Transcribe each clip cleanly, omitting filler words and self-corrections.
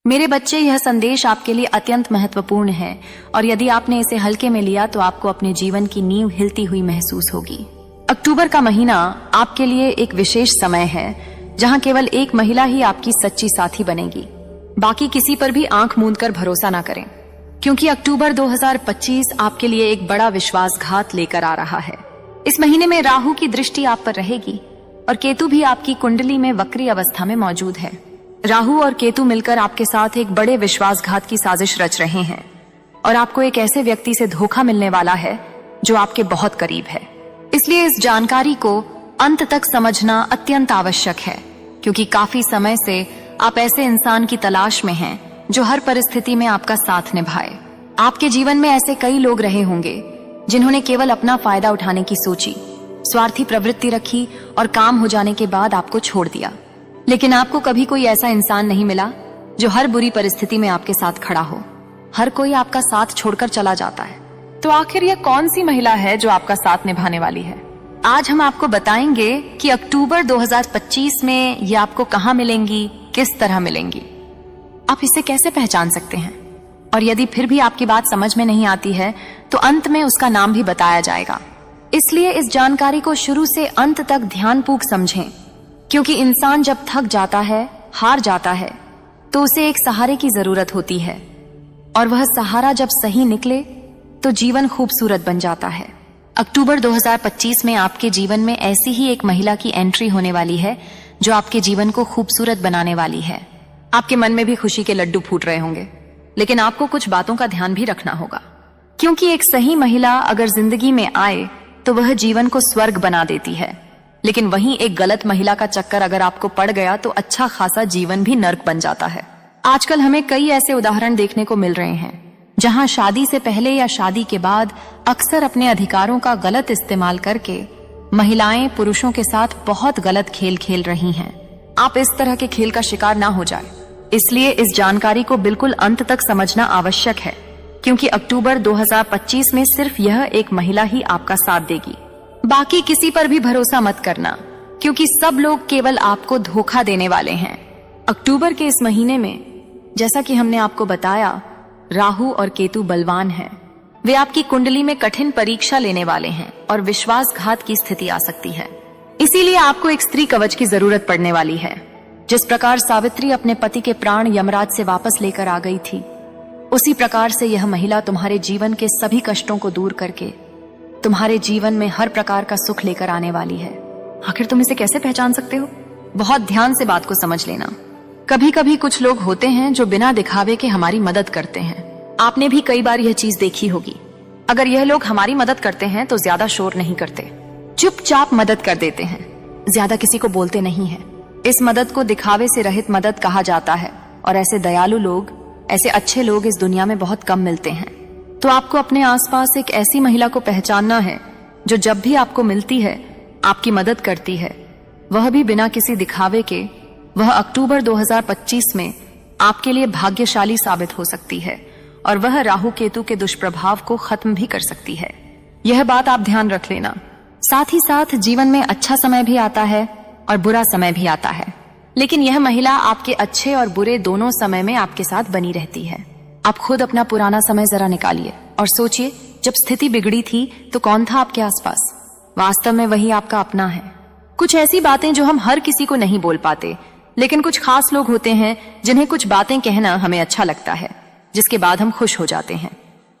मेरे बच्चे, यह संदेश आपके लिए अत्यंत महत्वपूर्ण है और यदि आपने इसे हल्के में लिया तो आपको अपने जीवन की नींव हिलती हुई महसूस होगी। अक्टूबर का महीना आपके लिए एक विशेष समय है जहां केवल एक महिला ही आपकी सच्ची साथी बनेगी। बाकी किसी पर भी आंख मूंद कर भरोसा ना करें, क्योंकि अक्टूबर 2025 आपके लिए एक बड़ा विश्वासघात लेकर आ रहा है। इस महीने में राहु की दृष्टि आप पर रहेगी और केतु भी आपकी कुंडली में वक्री अवस्था में मौजूद है। राहु और केतु मिलकर आपके साथ एक बड़े विश्वासघात की साजिश रच रहे हैं और आपको एक ऐसे व्यक्ति से धोखा मिलने वाला है जो आपके बहुत करीब है। इसलिए इस जानकारी को अंत तक समझना अत्यंत आवश्यक है, क्योंकि काफी समय से आप ऐसे इंसान की तलाश में हैं जो हर परिस्थिति में आपका साथ निभाए। आपके जीवन में ऐसे कई लोग रहे होंगे जिन्होंने केवल अपना फायदा उठाने की सोची, स्वार्थी प्रवृत्ति रखी और काम हो जाने के बाद आपको छोड़ दिया। लेकिन आपको कभी कोई ऐसा इंसान नहीं मिला जो हर बुरी परिस्थिति में आपके साथ खड़ा हो। हर कोई आपका साथ छोड़कर चला जाता है। तो आखिर यह कौन सी महिला है जो आपका साथ निभाने वाली है? आज हम आपको बताएंगे कि अक्टूबर 2025 में ये आपको कहाँ मिलेंगी, किस तरह मिलेंगी, आप इसे कैसे पहचान सकते हैं। और यदि फिर भी आपकी बात समझ में नहीं आती है तो अंत में उसका नाम भी बताया जाएगा। इसलिए इस जानकारी को शुरू से अंत तक ध्यानपूर्वक समझें, क्योंकि इंसान जब थक जाता है, हार जाता है, तो उसे एक सहारे की जरूरत होती है और वह सहारा जब सही निकले तो जीवन खूबसूरत बन जाता है। अक्टूबर 2025 में आपके जीवन में ऐसी ही एक महिला की एंट्री होने वाली है जो आपके जीवन को खूबसूरत बनाने वाली है। आपके मन में भी खुशी के लड्डू फूट रहे होंगे, लेकिन आपको कुछ बातों का ध्यान भी रखना होगा, क्योंकि एक सही महिला अगर जिंदगी में आए तो वह जीवन को स्वर्ग बना देती है। लेकिन वहीं एक गलत महिला का चक्कर अगर आपको पड़ गया तो अच्छा खासा जीवन भी नर्क बन जाता है। आजकल हमें कई ऐसे उदाहरण देखने को मिल रहे हैं जहां शादी से पहले या शादी के बाद अक्सर अपने अधिकारों का गलत इस्तेमाल करके महिलाएं पुरुषों के साथ बहुत गलत खेल खेल रही हैं। आप इस तरह के खेल का शिकार ना हो जाए, इसलिए इस जानकारी को बिल्कुल अंत तक समझना आवश्यक है, क्योंकि अक्टूबर 2025 में सिर्फ यह एक महिला ही आपका साथ देगी। बाकी किसी पर भी भरोसा मत करना, क्योंकि सब लोग केवल आपको धोखा देने वाले हैं। अक्टूबर के इस महीने में, जैसा कि हमने आपको बताया, राहु और केतु बलवान हैं। वे आपकी कुंडली में कठिन परीक्षा लेने वाले हैं और विश्वासघात की स्थिति आ सकती है। इसीलिए आपको एक स्त्री कवच की जरूरत पड़ने वाली है। जिस प्रकार सावित्री अपने पति के प्राण यमराज से वापस लेकर आ गई थी, उसी प्रकार से यह महिला तुम्हारे जीवन के सभी कष्टों को दूर करके तुम्हारे जीवन में हर प्रकार का सुख लेकर आने वाली है। आखिर तुम इसे कैसे पहचान सकते हो? बहुत ध्यान से बात को समझ लेना। कभी कभी कुछ लोग होते हैं जो बिना दिखावे के हमारी मदद करते हैं। आपने भी कई बार यह चीज देखी होगी। अगर यह लोग हमारी मदद करते हैं तो ज्यादा शोर नहीं करते, चुपचाप मदद कर देते हैं, ज्यादा किसी को बोलते नहीं है। इस मदद को दिखावे से रहित मदद कहा जाता है और ऐसे दयालु लोग, ऐसे अच्छे लोग इस दुनिया में बहुत कम मिलते हैं। तो आपको अपने आसपास एक ऐसी महिला को पहचानना है जो जब भी आपको मिलती है आपकी मदद करती है, वह भी बिना किसी दिखावे के। वह अक्टूबर 2025 में आपके लिए भाग्यशाली साबित हो सकती है और वह राहु केतु के दुष्प्रभाव को खत्म भी कर सकती है। यह बात आप ध्यान रख लेना। साथ ही साथ जीवन में अच्छा समय भी आता है और बुरा समय भी आता है, लेकिन यह महिला आपके अच्छे और बुरे दोनों समय में आपके साथ बनी रहती है। आप खुद अपना पुराना समय जरा निकालिए और सोचिए, जब स्थिति बिगड़ी थी तो कौन था आपके आसपास? वास्तव में वही आपका अपना है। कुछ ऐसी बातें जो हम हर किसी को नहीं बोल पाते, लेकिन कुछ खास लोग होते हैं जिन्हें कुछ बातें कहना हमें अच्छा लगता है, जिसके बाद हम खुश हो जाते हैं।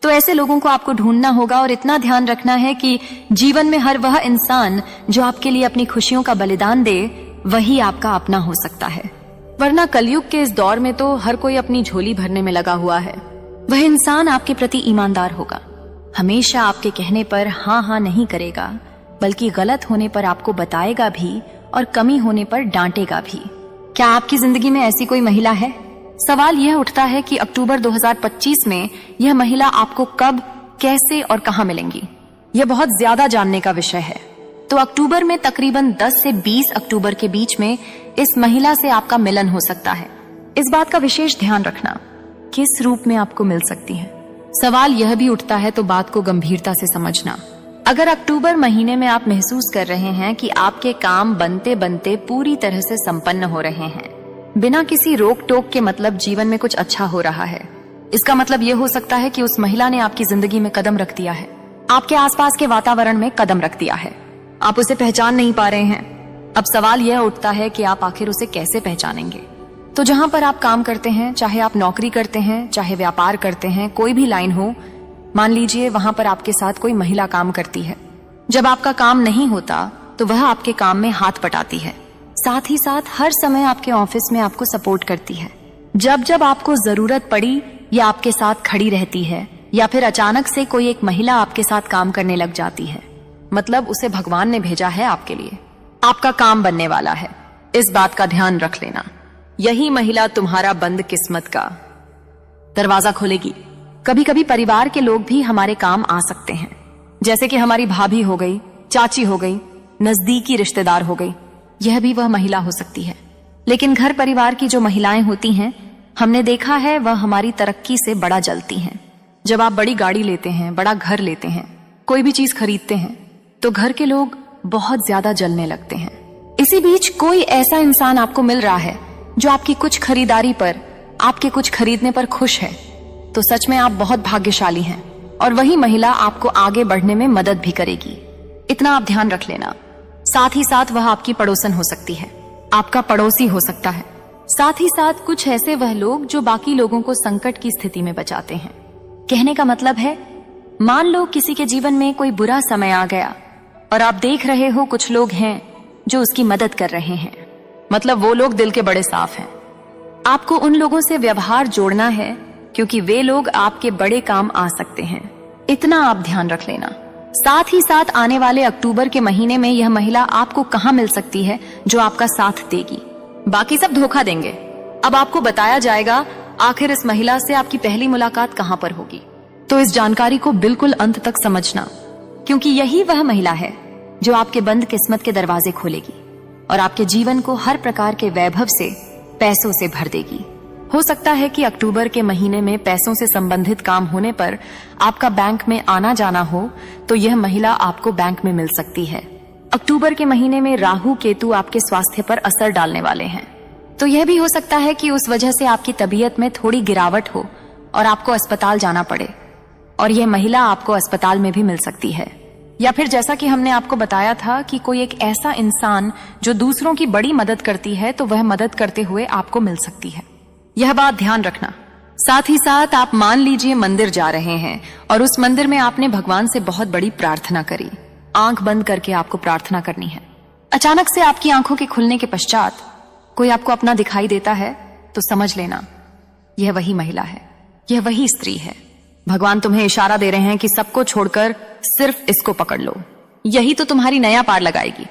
तो ऐसे लोगों को आपको ढूंढना होगा और इतना ध्यान रखना है कि जीवन में हर वह इंसान जो आपके लिए अपनी खुशियों का बलिदान दे, वही आपका अपना हो सकता है। वरना कलयुग के इस दौर में तो हर कोई अपनी झोली भरने में लगा हुआ है। वह इंसान आपके प्रति ईमानदार होगा, हमेशा आपके कहने पर हाँ हाँ नहीं करेगा, बल्कि गलत होने पर आपको बताएगा भी और कमी होने पर डांटेगा भी। क्या आपकी जिंदगी में ऐसी कोई महिला है? सवाल यह उठता है कि अक्टूबर 2025 में यह महिला आपको कब, कैसे और कहां मिलेंगी। यह बहुत ज्यादा जानने का विषय है। तो अक्टूबर में तकरीबन 10 से 20 अक्टूबर के बीच में इस महिला से आपका मिलन हो सकता है। इस बात का विशेष ध्यान रखना, किस रूप में आपको मिल सकती है। सवाल यह भी उठता है तो बात को गंभीरता से समझना। अगर अक्टूबर महीने में आप महसूस कर रहे हैं कि आपके काम बनते बनते पूरी तरह से संपन्न हो रहे हैं, बिना किसी रोक टोक के, मतलब जीवन में कुछ अच्छा हो रहा है। इसका मतलब यह हो सकता है कि उस महिला ने आपकी जिंदगी में कदम रख दिया है, आपके आसपास के वातावरण में कदम रख दिया है। आप उसे पहचान नहीं पा रहे हैं। अब सवाल यह उठता है कि आप आखिर उसे कैसे पहचानेंगे। तो जहां पर आप काम करते हैं, चाहे आप नौकरी करते हैं, चाहे व्यापार करते हैं, कोई भी लाइन हो, मान लीजिए वहां पर आपके साथ कोई महिला काम करती है। जब आपका काम नहीं होता तो वह आपके काम में हाथ बटाती है, साथ ही साथ हर समय आपके ऑफिस में आपको सपोर्ट करती है। जब जब आपको जरूरत पड़ी या आपके साथ खड़ी रहती है, या फिर अचानक से कोई एक महिला आपके साथ काम करने लग जाती है, मतलब उसे भगवान ने भेजा है आपके लिए। आपका काम बनने वाला है, इस बात का ध्यान रख लेना। यही महिला तुम्हारा बंद किस्मत का दरवाजा खोलेगी। कभी कभी परिवार के लोग भी हमारे काम आ सकते हैं, जैसे कि हमारी भाभी हो गई, चाची हो गई, नजदीकी रिश्तेदार हो गई। यह भी वह महिला हो सकती है। लेकिन घर परिवार की जो महिलाएं होती हैं, हमने देखा है वह हमारी तरक्की से बड़ा जलती हैं। जब आप बड़ी गाड़ी लेते हैं, बड़ा घर लेते हैं, कोई भी चीज खरीदते हैं, तो घर के लोग बहुत ज्यादा जलने लगते हैं। इसी बीच कोई ऐसा इंसान आपको मिल रहा है जो आपकी कुछ खरीदारी पर, आपके कुछ खरीदने पर खुश है, तो सच में आप बहुत भाग्यशाली हैं, और वही महिला आपको आगे बढ़ने में मदद भी करेगी। इतना आप ध्यान रख लेना। साथ ही साथ वह आपकी पड़ोसन हो सकती है, आपका पड़ोसी हो सकता है। साथ ही साथ कुछ ऐसे वह लोग जो बाकी लोगों को संकट की स्थिति में बचाते हैं। कहने का मतलब है, मान लो किसी के जीवन में कोई बुरा समय आ गया और आप देख रहे हो कुछ लोग हैं जो उसकी मदद कर रहे हैं, मतलब वो लोग दिल के बड़े साफ हैं। आपको उन लोगों से व्यवहार जोड़ना है, क्योंकि वे लोग आपके बड़े काम आ सकते हैं। इतना आप ध्यान रख लेना। साथ ही साथ आने वाले अक्टूबर के महीने में यह महिला आपको कहां मिल सकती है जो आपका साथ देगी। बाकी सब धोखा देंगे। अब आपको बताया जाएगा आखिर इस महिला से आपकी पहली मुलाकात कहां पर होगी। तो इस जानकारी को बिल्कुल अंत तक समझना, क्योंकि यही वह महिला है जो आपके बंद किस्मत के दरवाजे खोलेगी और आपके जीवन को हर प्रकार के वैभव से, पैसों से भर देगी। हो सकता है कि अक्टूबर के महीने में पैसों से संबंधित काम होने पर आपका बैंक में आना जाना हो, तो यह महिला आपको बैंक में मिल सकती है। अक्टूबर के महीने में राहु केतु आपके स्वास्थ्य पर असर डालने वाले हैं, तो यह भी हो सकता है कि उस वजह से आपकी तबीयत में थोड़ी गिरावट हो और आपको अस्पताल जाना पड़े, और यह महिला आपको अस्पताल में भी मिल सकती है। या फिर जैसा कि हमने आपको बताया था कि कोई एक ऐसा इंसान जो दूसरों की बड़ी मदद करती है, तो वह मदद करते हुए आपको मिल सकती है। यह बात ध्यान रखना। साथ ही साथ आप मान लीजिए मंदिर जा रहे हैं और उस मंदिर में आपने भगवान से बहुत बड़ी प्रार्थना करी। आंख बंद करके आपको प्रार्थना करनी है। अचानक से आपकी आंखों के खुलने के पश्चात कोई आपको अपना दिखाई देता है, तो समझ लेना यह वही महिला है, यह वही स्त्री है। भगवान तुम्हें इशारा दे रहे हैं कि सबको छोड़कर सिर्फ इसको पकड़ लो। यही तो तुम्हारी नया पार लगाएगी,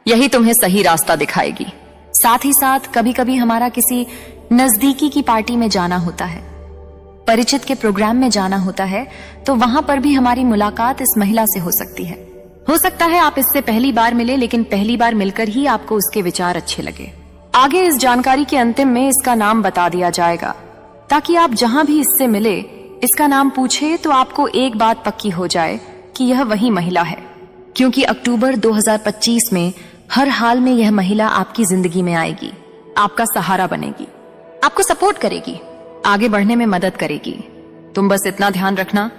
यही तुम्हें सही रास्ता दिखाएगी। साथ ही साथ कभी कभी हमारा किसी नजदीकी की पार्टी में जाना होता है, परिचित के प्रोग्राम में जाना होता है, तो वहां पर भी हमारी मुलाकात इस महिला से हो सकती है। हो सकता है आप इससे पहली बार मिले, लेकिन पहली बार मिलकर ही आपको उसके विचार अच्छे लगे। आगे इस जानकारी के अंतिम में इसका नाम बता दिया जाएगा, ताकि आप जहां भी इससे मिले, इसका नाम पूछे तो आपको एक बात पक्की हो जाए कि यह वही महिला है। क्योंकि अक्टूबर 2025 में हर हाल में यह महिला आपकी जिंदगी में आएगी, आपका सहारा बनेगी, आपको सपोर्ट करेगी, आगे बढ़ने में मदद करेगी। तुम बस इतना ध्यान रखना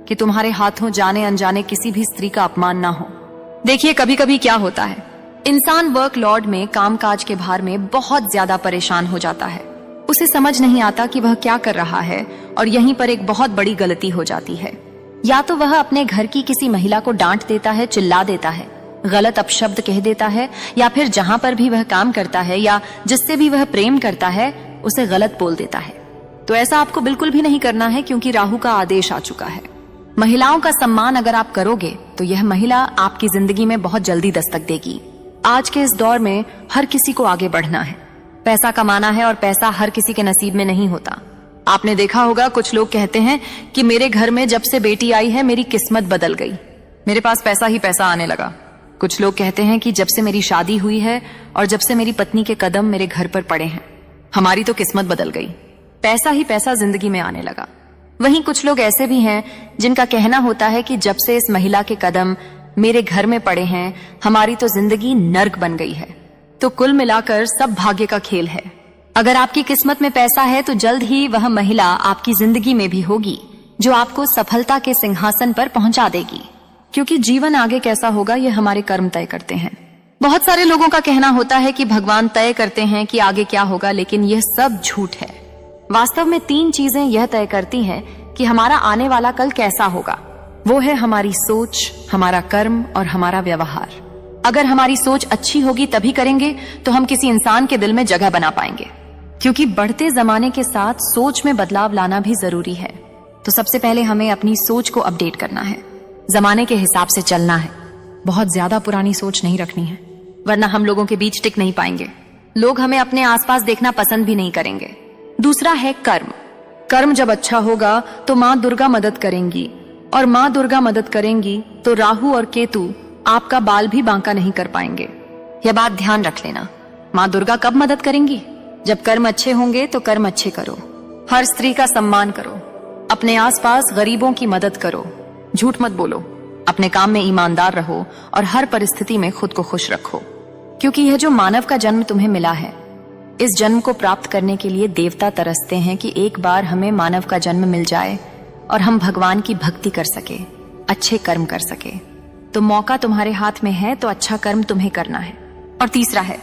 कि तुम्हारे हाथों जाने अनजाने किसी भी स्त्री का अपमान ना हो। देखिए, कभी कभी क्या होता है, इंसान वर्क लोड में, कामकाज के भार में बहुत ज्यादा परेशान हो जाता है। उसे समझ नहीं आता कि वह क्या कर रहा है, और यहीं पर एक बहुत बड़ी गलती हो जाती है। या तो वह अपने घर की किसी महिला को डांट देता है, चिल्ला देता है, गलत अपशब्द कह देता है, या फिर जहां पर भी वह काम करता है या जिससे भी वह प्रेम करता है उसे गलत बोल देता है। तो ऐसा आपको बिल्कुल भी नहीं करना है, क्योंकि राहु का आदेश आ चुका है। महिलाओं का सम्मान अगर आप करोगे तो यह महिला आपकी जिंदगी में बहुत जल्दी दस्तक देगी। आज के इस दौर में हर किसी को आगे बढ़ना है, पैसा कमाना है, और पैसा हर किसी के नसीब में नहीं होता। आपने देखा होगा कुछ लोग कहते हैं कि मेरे घर में जब से बेटी आई है मेरी किस्मत बदल गई, मेरे पास पैसा ही पैसा आने लगा। कुछ लोग कहते हैं कि जब से मेरी शादी हुई है और जब से मेरी पत्नी के कदम मेरे घर पर पड़े हैं, हमारी तो किस्मत बदल गई, पैसा ही पैसा जिंदगी में आने लगा। वहीं कुछ लोग ऐसे भी हैं जिनका कहना होता है कि जब से इस महिला के कदम मेरे घर में पड़े हैं, हमारी तो जिंदगी नर्क बन गई है। तो कुल मिलाकर सब भाग्य का खेल है। अगर आपकी किस्मत में पैसा है तो जल्द ही वह महिला आपकी जिंदगी में भी होगी जो आपको सफलता के सिंहासन पर पहुंचा देगी, क्योंकि जीवन आगे कैसा होगा यह हमारे कर्म तय करते हैं। बहुत सारे लोगों का कहना होता है कि भगवान तय करते हैं कि आगे क्या होगा, लेकिन यह सब झूठ है। वास्तव में 3 चीजें यह तय करती हैं कि हमारा आने वाला कल कैसा होगा। वो है हमारी सोच, हमारा कर्म और हमारा व्यवहार। अगर हमारी सोच अच्छी होगी तभी करेंगे तो हम किसी इंसान के दिल में जगह बना पाएंगे, क्योंकि बढ़ते जमाने के साथ सोच में बदलाव लाना भी जरूरी है। तो सबसे पहले हमें अपनी सोच को अपडेट करना है, जमाने के हिसाब से चलना है। बहुत ज्यादा पुरानी सोच नहीं रखनी है, वरना हम लोगों के बीच टिक नहीं पाएंगे। लोग हमें अपने आसपास देखना पसंद भी नहीं करेंगे। दूसरा है कर्म। कर्म जब अच्छा होगा तो माँ दुर्गा मदद करेंगी, और माँ दुर्गा मदद करेंगी तो राहु और केतु आपका बाल भी बांका नहीं कर पाएंगे। यह बात ध्यान रख लेना। माँ दुर्गा कब मदद करेंगी? जब कर्म अच्छे होंगे तो कर्म अच्छे करो। हर स्त्री का सम्मान करो, अपने आसपास गरीबों की मदद करो, झूठ मत बोलो, अपने काम में ईमानदार रहो और हर परिस्थिति में खुद को खुश रखो, क्योंकि यह जो मानव का जन्म तुम्हें मिला है, इस जन्म को प्राप्त करने के लिए देवता तरसते हैं कि एक बार हमें मानव का जन्म मिल जाए और हम भगवान की भक्ति कर सके, अच्छे कर्म कर सके। तो मौका तुम्हारे हाथ में है तो अच्छा कर्म तुम्हें करना है। और तीसरा है